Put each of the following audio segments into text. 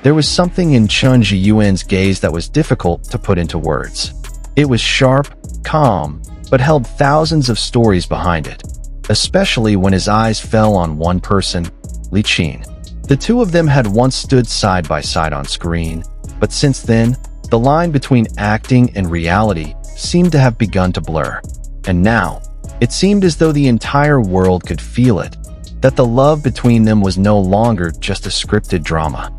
There was something in Chen Zheyuan's gaze that was difficult to put into words. It was sharp, calm, but held thousands of stories behind it, especially when his eyes fell on one person, Li Qin. The two of them had once stood side by side on screen, but since then, the line between acting and reality seemed to have begun to blur. And now, it seemed as though the entire world could feel it, that the love between them was no longer just a scripted drama.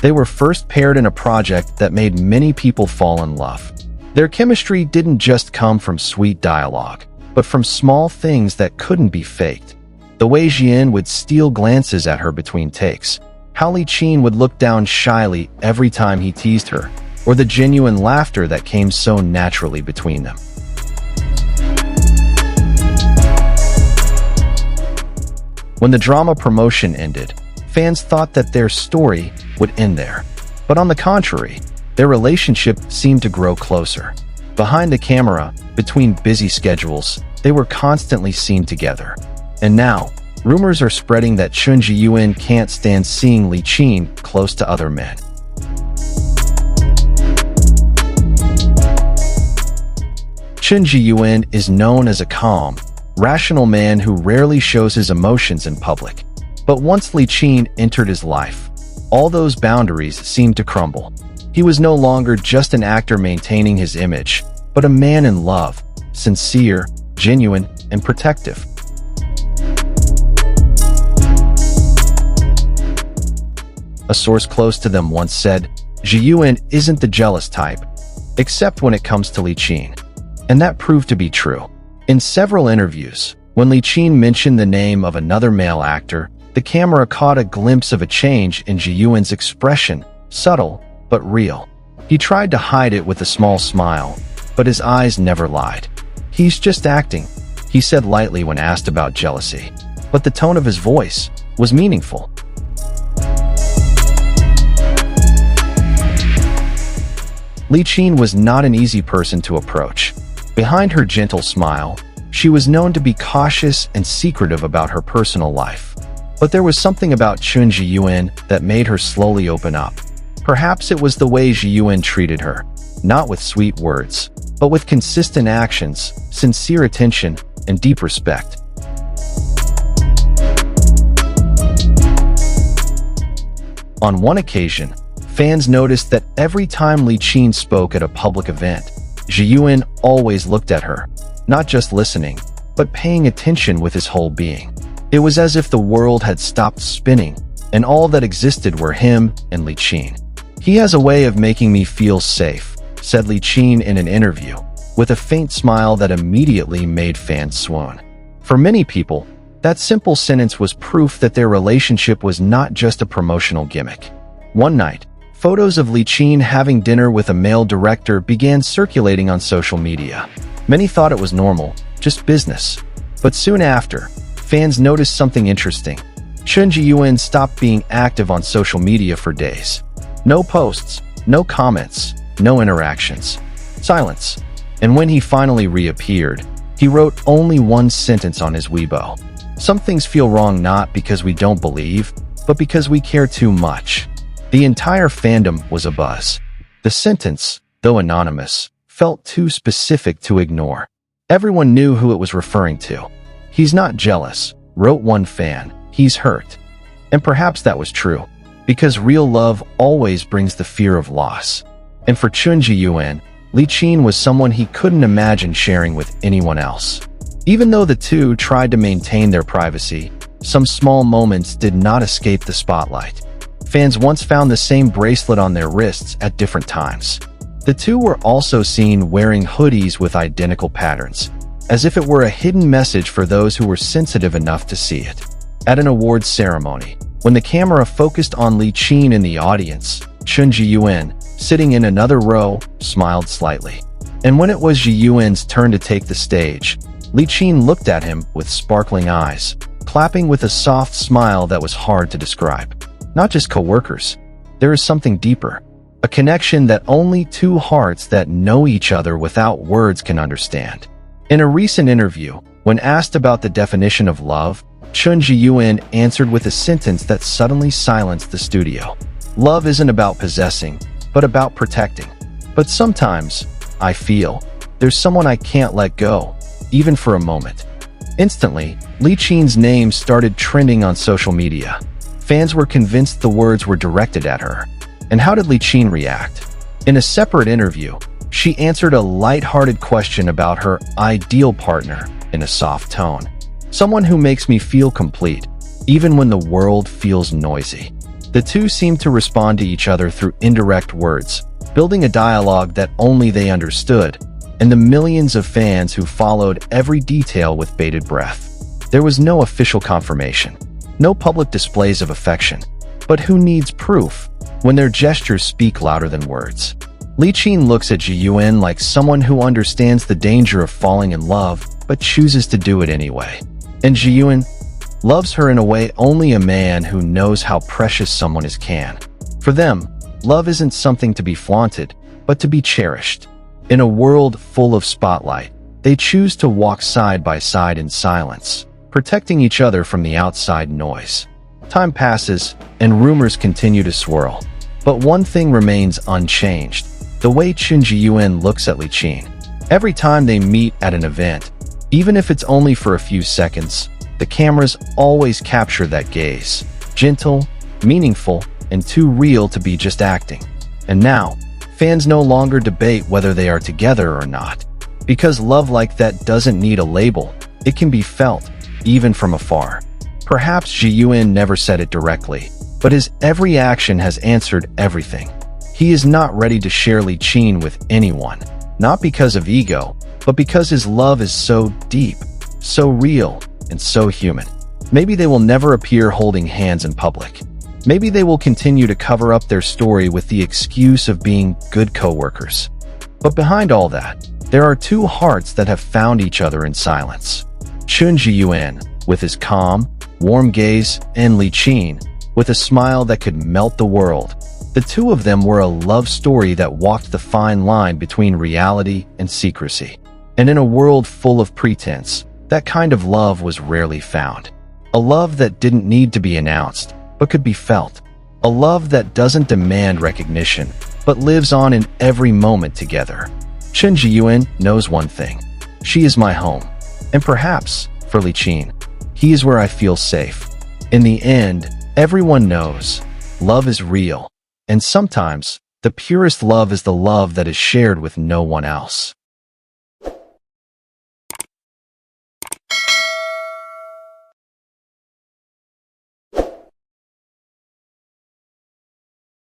They were first paired in a project that made many people fall in love. Their chemistry didn't just come from sweet dialogue, but from small things that couldn't be faked. The way Jian would steal glances at her between takes, how Li Qin would look down shyly every time he teased her, or the genuine laughter that came so naturally between them. When the drama promotion ended, fans thought that their story would end there. But on the contrary, their relationship seemed to grow closer. Behind the camera, between busy schedules, they were constantly seen together. And now, rumors are spreading that Chen Zheyuan can't stand seeing Li Qin close to other men. Chen Zheyuan is known as a calm, rational man who rarely shows his emotions in public. But once Li Qin entered his life, all those boundaries seemed to crumble. He was no longer just an actor maintaining his image, but a man in love, sincere, genuine, and protective. A source close to them once said, "Zheyuan isn't the jealous type, except when it comes to Li Qin." And that proved to be true. In several interviews, when Li Qin mentioned the name of another male actor, the camera caught a glimpse of a change in Zheyuan's expression, subtle but real. He tried to hide it with a small smile, but his eyes never lied. "He's just acting," he said lightly when asked about jealousy. But the tone of his voice was meaningful. Li Qin was not an easy person to approach. Behind her gentle smile, she was known to be cautious and secretive about her personal life. But there was something about Chen Zheyuan that made her slowly open up. Perhaps it was the way Zheyuan treated her, not with sweet words, but with consistent actions, sincere attention, and deep respect. On one occasion, fans noticed that every time Li Qin spoke at a public event, Zheyuan always looked at her, not just listening, but paying attention with his whole being. It was as if the world had stopped spinning, and all that existed were him and Li Qin. "He has a way of making me feel safe," said Li Qin in an interview, with a faint smile that immediately made fans swoon. For many people, that simple sentence was proof that their relationship was not just a promotional gimmick. One night, photos of Li Qin having dinner with a male director began circulating on social media. Many thought it was normal, just business. But soon after, fans noticed something interesting. Chen Zheyuan stopped being active on social media for days. No posts, no comments, no interactions. Silence. And when he finally reappeared, he wrote only one sentence on his Weibo. "Some things feel wrong not because we don't believe, but because we care too much." The entire fandom was abuzz. The sentence, though anonymous, felt too specific to ignore. Everyone knew who it was referring to. "He's not jealous," wrote one fan. "He's hurt." And perhaps that was true, because real love always brings the fear of loss. And for Chen Zheyuan, Li Qin was someone he couldn't imagine sharing with anyone else. Even though the two tried to maintain their privacy, some small moments did not escape the spotlight. Fans once found the same bracelet on their wrists at different times. The two were also seen wearing hoodies with identical patterns, as if it were a hidden message for those who were sensitive enough to see it. At an awards ceremony, when the camera focused on Li Qin in the audience, Chen Zheyuan, sitting in another row, smiled slightly. And when it was Zheyuan's turn to take the stage, Li Qin looked at him with sparkling eyes, clapping with a soft smile that was hard to describe. Not just co-workers. There is something deeper. A connection that only two hearts that know each other without words can understand. In a recent interview, when asked about the definition of love, Chen Zheyuan answered with a sentence that suddenly silenced the studio. Love isn't about possessing, but about protecting. But sometimes, I feel, there's someone I can't let go, even for a moment. Instantly, Li Qin's name started trending on social media. Fans were convinced the words were directed at her. And how did Li Qin react? In a separate interview, she answered a light-hearted question about her ideal partner in a soft tone. Someone who makes me feel complete, even when the world feels noisy. The two seemed to respond to each other through indirect words, building a dialogue that only they understood, and the millions of fans who followed every detail with bated breath. There was no official confirmation, no public displays of affection, but who needs proof when their gestures speak louder than words? Li Qin looks at Zheyuan like someone who understands the danger of falling in love, but chooses to do it anyway. And Zheyuan loves her in a way only a man who knows how precious someone is can. For them, love isn't something to be flaunted, but to be cherished. In a world full of spotlight, they choose to walk side by side in silence, protecting each other from the outside noise. Time passes, and rumors continue to swirl. But one thing remains unchanged: the way Chen Zheyuan looks at Li Qin. Every time they meet at an event, even if it's only for a few seconds, the cameras always capture that gaze. Gentle, meaningful, and too real to be just acting. And now, fans no longer debate whether they are together or not. Because love like that doesn't need a label, it can be felt, even from afar. Perhaps Zheyuan never said it directly, but his every action has answered everything. He is not ready to share Li Qin with anyone, not because of ego, but because his love is so deep, so real, and so human. Maybe they will never appear holding hands in public. Maybe they will continue to cover up their story with the excuse of being good co-workers. But behind all that, there are two hearts that have found each other in silence. Chen Zheyuan, with his calm, warm gaze, and Li Qin, with a smile that could melt the world. The two of them were a love story that walked the fine line between reality and secrecy. And in a world full of pretense, that kind of love was rarely found. A love that didn't need to be announced, but could be felt. A love that doesn't demand recognition, but lives on in every moment together. Chen Zheyuan knows one thing: she is my home. And perhaps, for Li Qin, he is where I feel safe. In the end, everyone knows love is real. And sometimes, the purest love is the love that is shared with no one else.